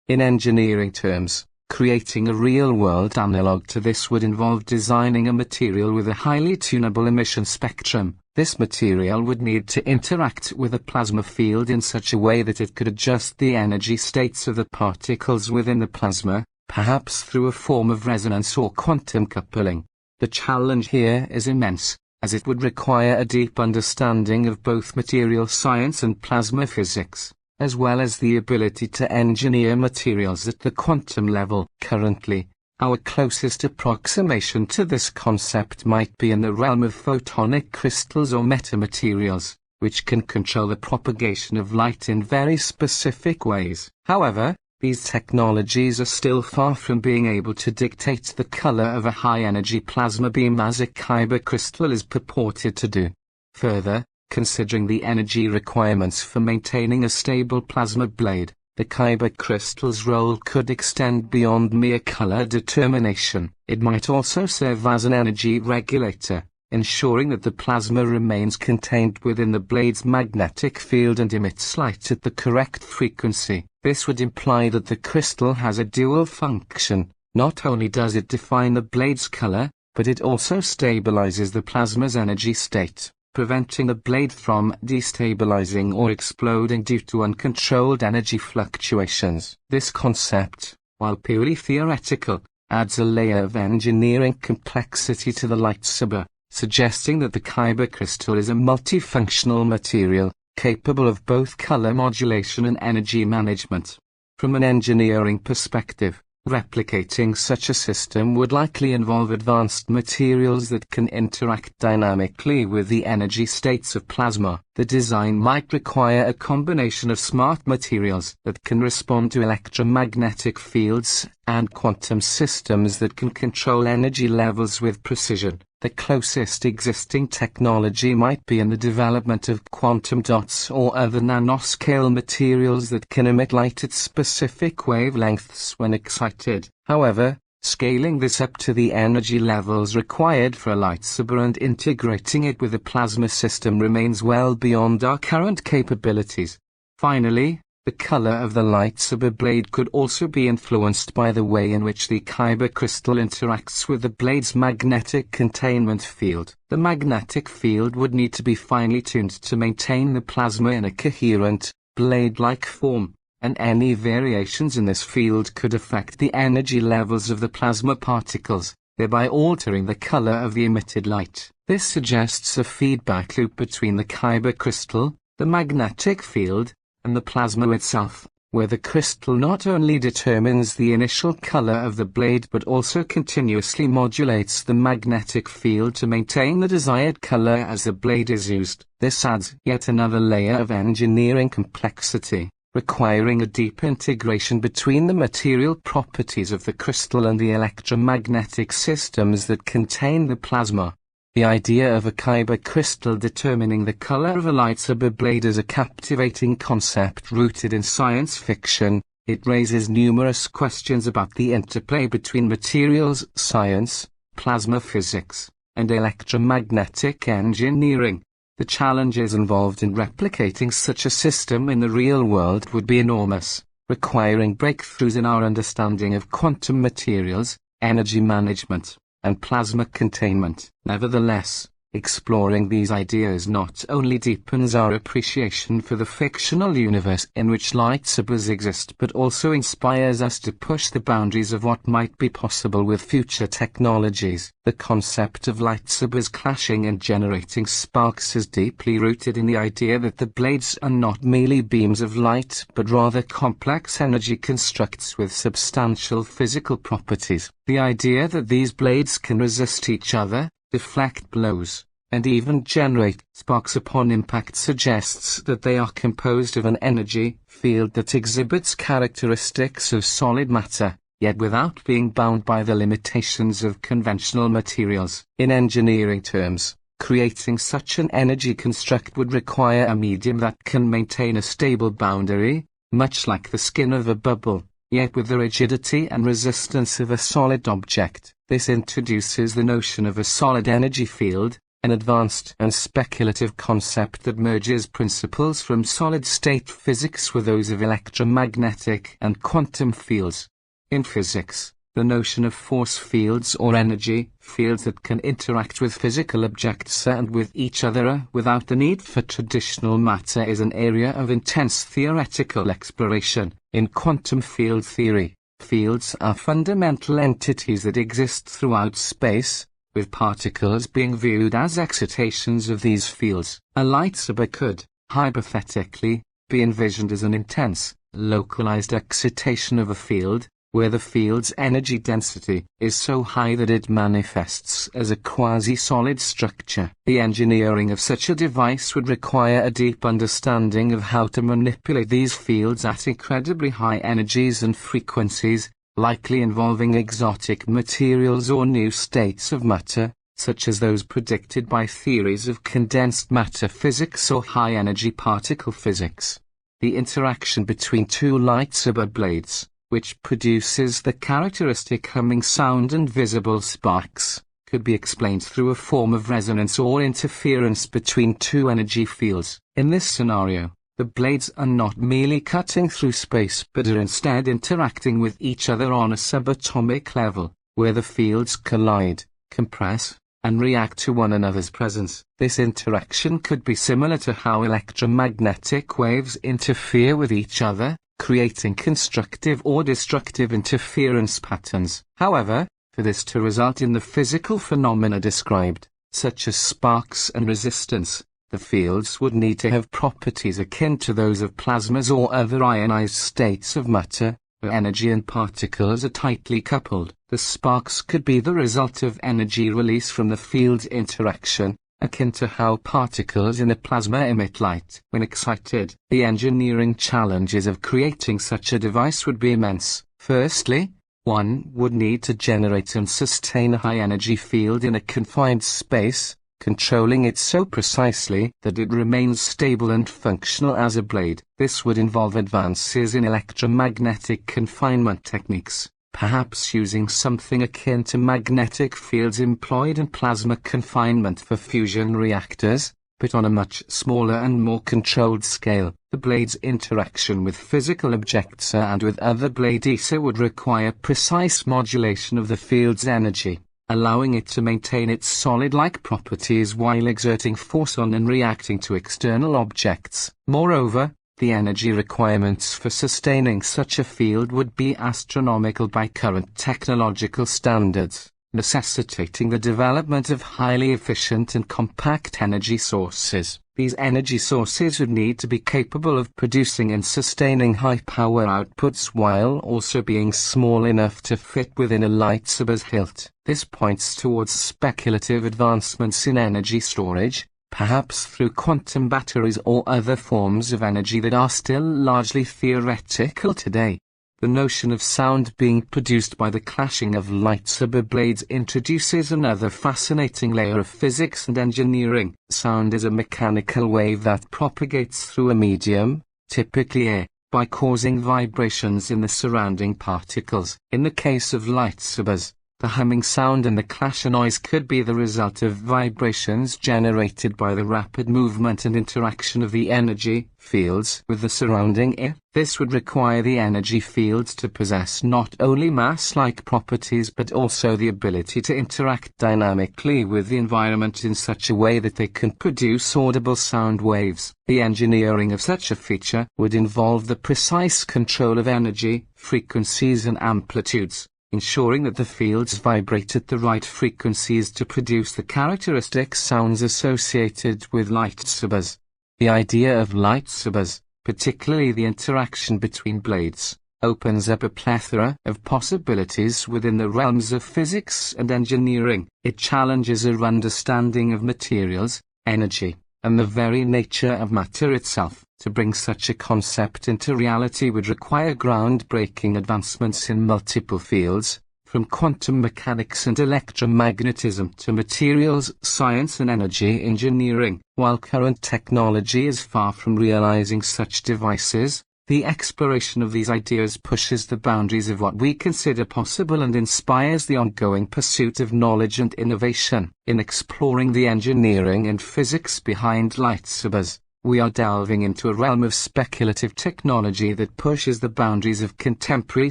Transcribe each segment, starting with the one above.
In engineering terms, creating a real-world analog to this would involve designing a material with a highly tunable emission spectrum. This material would need to interact with a plasma field in such a way that it could adjust the energy states of the particles within the plasma, perhaps through a form of resonance or quantum coupling. The challenge here is immense, as it would require a deep understanding of both material science and plasma physics, as well as the ability to engineer materials at the quantum level. Currently, our closest approximation to this concept might be in the realm of photonic crystals or metamaterials, which can control the propagation of light in very specific ways. However, these technologies are still far from being able to dictate the color of a high-energy plasma beam as a kyber crystal is purported to do. Further, considering the energy requirements for maintaining a stable plasma blade, the kyber crystal's role could extend beyond mere color determination. It might also serve as an energy regulator, ensuring that the plasma remains contained within the blade's magnetic field and emits light at the correct frequency. This would imply that the crystal has a dual function. Not only does it define the blade's color, but it also stabilizes the plasma's energy state, preventing the blade from destabilizing or exploding due to uncontrolled energy fluctuations. This concept, while purely theoretical, adds a layer of engineering complexity to the lightsaber, suggesting that the kyber crystal is a multifunctional material, capable of both color modulation and energy management. From an engineering perspective, replicating such a system would likely involve advanced materials that can interact dynamically with the energy states of plasma. The design might require a combination of smart materials that can respond to electromagnetic fields, and quantum systems that can control energy levels with precision. The closest existing technology might be in the development of quantum dots or other nanoscale materials that can emit light at specific wavelengths when excited. However, scaling this up to the energy levels required for a lightsaber and integrating it with a plasma system remains well beyond our current capabilities. Finally, the color of the lightsaber blade could also be influenced by the way in which the kyber crystal interacts with the blade's magnetic containment field. The magnetic field would need to be finely tuned to maintain the plasma in a coherent, blade-like form, and any variations in this field could affect the energy levels of the plasma particles, thereby altering the color of the emitted light. This suggests a feedback loop between the kyber crystal, the magnetic field, and the plasma itself, where the crystal not only determines the initial color of the blade but also continuously modulates the magnetic field to maintain the desired color as the blade is used. This adds yet another layer of engineering complexity, requiring a deep integration between the material properties of the crystal and the electromagnetic systems that contain the plasma. The idea of a kyber crystal determining the color of a lightsaber blade is a captivating concept rooted in science fiction. It raises numerous questions about the interplay between materials science, plasma physics, and electromagnetic engineering. The challenges involved in replicating such a system in the real world would be enormous, requiring breakthroughs in our understanding of quantum materials, energy management, and plasma containment. Nevertheless, exploring these ideas not only deepens our appreciation for the fictional universe in which lightsabers exist but also inspires us to push the boundaries of what might be possible with future technologies. The concept of lightsabers clashing and generating sparks is deeply rooted in the idea that the blades are not merely beams of light but rather complex energy constructs with substantial physical properties. The idea that these blades can resist each other, deflect blows, and even generate sparks upon impact suggests that they are composed of an energy field that exhibits characteristics of solid matter, yet without being bound by the limitations of conventional materials. In engineering terms, creating such an energy construct would require a medium that can maintain a stable boundary, much like the skin of a bubble, yet with the rigidity and resistance of a solid object. This introduces the notion of a solid energy field, an advanced and speculative concept that merges principles from solid-state physics with those of electromagnetic and quantum fields. In physics, the notion of force fields or energy fields that can interact with physical objects and with each other without the need for traditional matter is an area of intense theoretical exploration. In quantum field theory, fields are fundamental entities that exist throughout space, with particles being viewed as excitations of these fields. A lightsaber could, hypothetically, be envisioned as an intense, localized excitation of a field, where the field's energy density is so high that it manifests as a quasi-solid structure. The engineering of such a device would require a deep understanding of how to manipulate these fields at incredibly high energies and frequencies, likely involving exotic materials or new states of matter, such as those predicted by theories of condensed matter physics or high-energy particle physics. The interaction between two lightsaber blades, which produces the characteristic humming sound and visible sparks, could be explained through a form of resonance or interference between two energy fields. In this scenario, the blades are not merely cutting through space but are instead interacting with each other on a subatomic level, where the fields collide, compress, and react to one another's presence. This interaction could be similar to how electromagnetic waves interfere with each other, creating constructive or destructive interference patterns. However, for this to result in the physical phenomena described, such as sparks and resistance, the fields would need to have properties akin to those of plasmas or other ionized states of matter, where energy and particles are tightly coupled. The sparks could be the result of energy release from the field's interaction, akin to how particles in a plasma emit light when excited. The engineering challenges of creating such a device would be immense. Firstly, one would need to generate and sustain a high-energy field in a confined space, controlling it so precisely that it remains stable and functional as a blade. This would involve advances in electromagnetic confinement techniques, perhaps using something akin to magnetic fields employed in plasma confinement for fusion reactors, but on a much smaller and more controlled scale. The blade's interaction with physical objects and with other blade ether would require precise modulation of the field's energy, allowing it to maintain its solid-like properties while exerting force on and reacting to external objects. Moreover, the energy requirements for sustaining such a field would be astronomical by current technological standards, necessitating the development of highly efficient and compact energy sources. These energy sources would need to be capable of producing and sustaining high power outputs while also being small enough to fit within a lightsaber's hilt. This points towards speculative advancements in energy storage, perhaps through quantum batteries or other forms of energy that are still largely theoretical today. The notion of sound being produced by the clashing of lightsaber blades introduces another fascinating layer of physics and engineering. Sound is a mechanical wave that propagates through a medium, typically air, by causing vibrations in the surrounding particles. In the case of lightsabers, the humming sound and the clash noise could be the result of vibrations generated by the rapid movement and interaction of the energy fields with the surrounding air. This would require the energy fields to possess not only mass-like properties but also the ability to interact dynamically with the environment in such a way that they can produce audible sound waves. The engineering of such a feature would involve the precise control of energy, frequencies and amplitudes, ensuring that the fields vibrate at the right frequencies to produce the characteristic sounds associated with lightsabers. The idea of lightsabers, particularly the interaction between blades, opens up a plethora of possibilities within the realms of physics and engineering. It challenges our understanding of materials, energy, and the very nature of matter itself. To bring such a concept into reality would require groundbreaking advancements in multiple fields, from quantum mechanics and electromagnetism to materials science and energy engineering. While current technology is far from realizing such devices, The exploration of these ideas pushes the boundaries of what we consider possible and inspires the ongoing pursuit of knowledge and innovation. In exploring the engineering and physics behind lightsabers, we are delving into a realm of speculative technology that pushes the boundaries of contemporary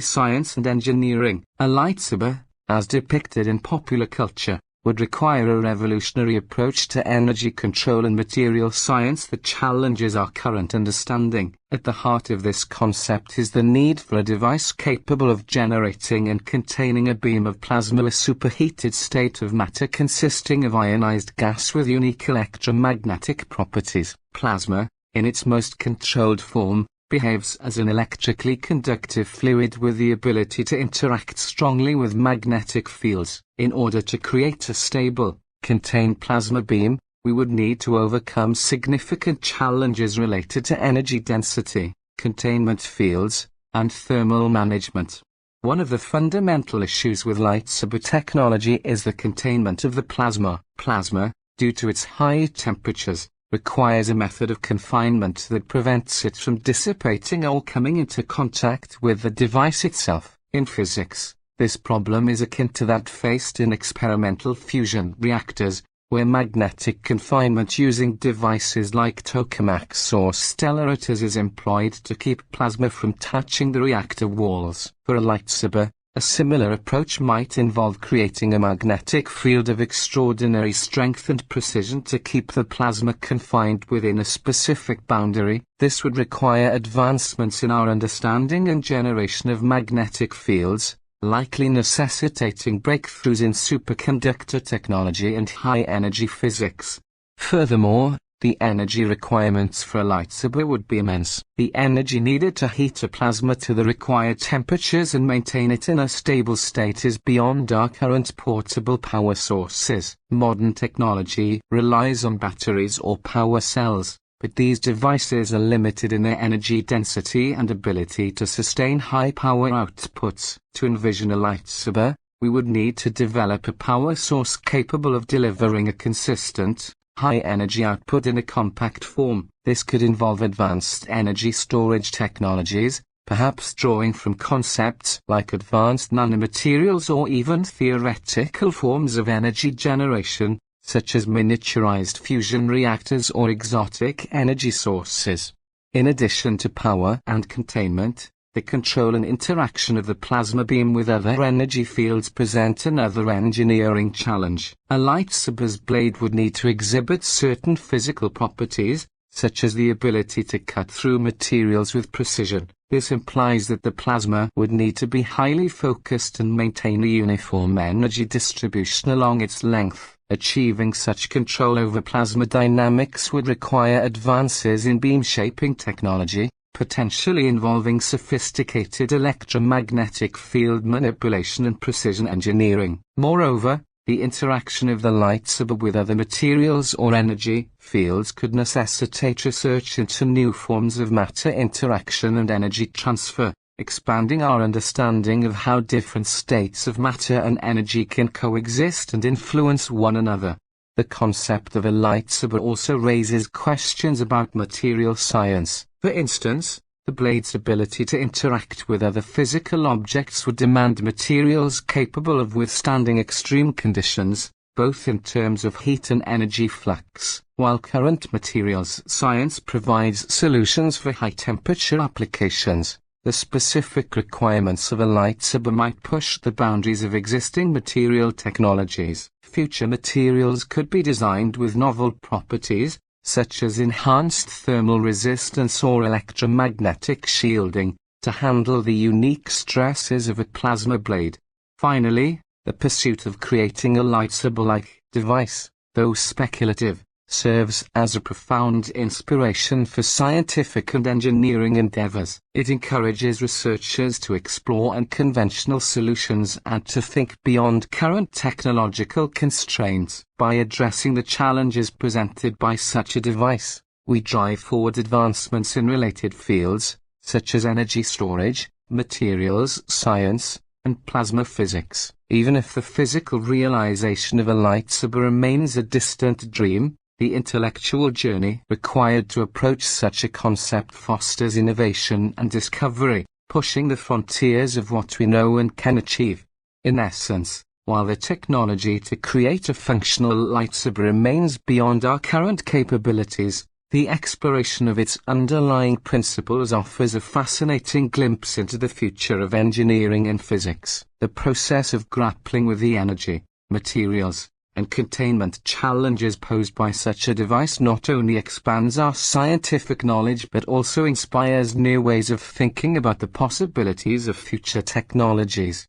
science and engineering. A lightsaber, as depicted in popular culture, would require a revolutionary approach to energy control and material science that challenges our current understanding. At the heart of this concept is the need for a device capable of generating and containing a beam of plasma, a superheated state of matter consisting of ionized gas with unique electromagnetic properties. Plasma, in its most controlled form, behaves as an electrically conductive fluid with the ability to interact strongly with magnetic fields. In order to create a stable, contained plasma beam, we would need to overcome significant challenges related to energy density, containment fields, and thermal management. One of the fundamental issues with lightsaber technology is the containment of the plasma. Plasma, due to its high temperatures, requires a method of confinement that prevents it from dissipating or coming into contact with the device itself. In physics, this problem is akin to that faced in experimental fusion reactors, where magnetic confinement using devices like tokamaks or stellarators is employed to keep plasma from touching the reactor walls. For a lightsaber, a similar approach might involve creating a magnetic field of extraordinary strength and precision to keep the plasma confined within a specific boundary. This would require advancements in our understanding and generation of magnetic fields, likely necessitating breakthroughs in superconductor technology and high-energy physics. Furthermore, the energy requirements for a lightsaber would be immense. The energy needed to heat a plasma to the required temperatures and maintain it in a stable state is beyond our current portable power sources. Modern technology relies on batteries or power cells, but these devices are limited in their energy density and ability to sustain high power outputs. To envision a lightsaber, we would need to develop a power source capable of delivering a consistent, high-energy output in a compact form. This could involve advanced energy storage technologies, perhaps drawing from concepts like advanced nanomaterials or even theoretical forms of energy generation, such as miniaturized fusion reactors or exotic energy sources. In addition to power and containment, the control and interaction of the plasma beam with other energy fields present another engineering challenge. A lightsaber's blade would need to exhibit certain physical properties, such as the ability to cut through materials with precision. This implies that the plasma would need to be highly focused and maintain a uniform energy distribution along its length. Achieving such control over plasma dynamics would require advances in beam shaping technology, potentially involving sophisticated electromagnetic field manipulation and precision engineering. Moreover, the interaction of the lightsaber with other materials or energy fields could necessitate research into new forms of matter interaction and energy transfer, expanding our understanding of how different states of matter and energy can coexist and influence one another. The concept of a lightsaber also raises questions about material science. For instance, the blade's ability to interact with other physical objects would demand materials capable of withstanding extreme conditions, both in terms of heat and energy flux. While current materials science provides solutions for high-temperature applications, the specific requirements of a lightsaber might push the boundaries of existing material technologies. Future materials could be designed with novel properties, such as enhanced thermal resistance or electromagnetic shielding, to handle the unique stresses of a plasma blade. Finally, the pursuit of creating a lightsaber-like device, though speculative, serves as a profound inspiration for scientific and engineering endeavors. It encourages researchers to explore unconventional solutions and to think beyond current technological constraints. By addressing the challenges presented by such a device, we drive forward advancements in related fields, such as energy storage, materials science, and plasma physics. Even if the physical realization of a lightsaber remains a distant dream, The intellectual journey required to approach such a concept fosters innovation and discovery, pushing the frontiers of what we know and can achieve. In essence, while the technology to create a functional lightsaber remains beyond our current capabilities, the exploration of its underlying principles offers a fascinating glimpse into the future of engineering and physics. The process of grappling with the energy, materials, and containment challenges posed by such a device not only expands our scientific knowledge but also inspires new ways of thinking about the possibilities of future technologies.